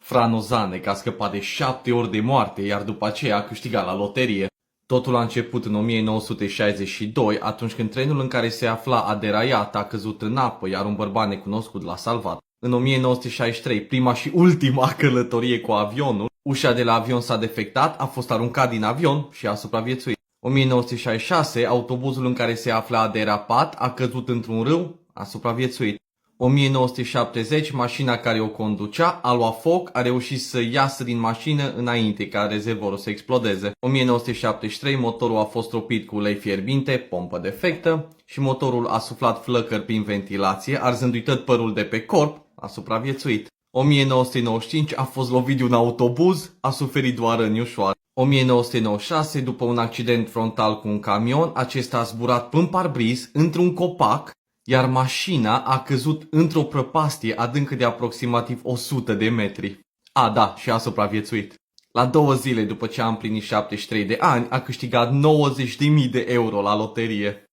Frano Zanek a scăpat de 7 ori de moarte, iar după aceea a câștigat la loterie. Totul a început în 1962, atunci când trenul în care se afla a deraiat, a căzut în apă, iar un bărbat necunoscut l-a salvat. În 1963, prima și ultima călătorie cu avionul, ușa de la avion s-a defectat, a fost aruncat din avion și a supraviețuit. 1966, autobuzul în care se afla a derapat, a căzut într-un râu, a supraviețuit. 1970, mașina care o conducea a luat foc, a reușit să iasă din mașină înainte ca rezervorul să explodeze. 1973, motorul a fost tropit cu ulei fierbinte, pompă defectă, și motorul a suflat flăcări prin ventilație, arzându-i tot părul de pe corp, a supraviețuit. 1995 a fost lovit de un autobuz, a suferit doar răni ușoare. 1996, după un accident frontal cu un camion, acesta a zburat până parbriz într-un copac, iar mașina a căzut într-o prăpastie adâncă de aproximativ 100 de metri. A, da, și a supraviețuit. La 2 zile după ce a împlinit 73 de ani, a câștigat 90.000 de euro la loterie.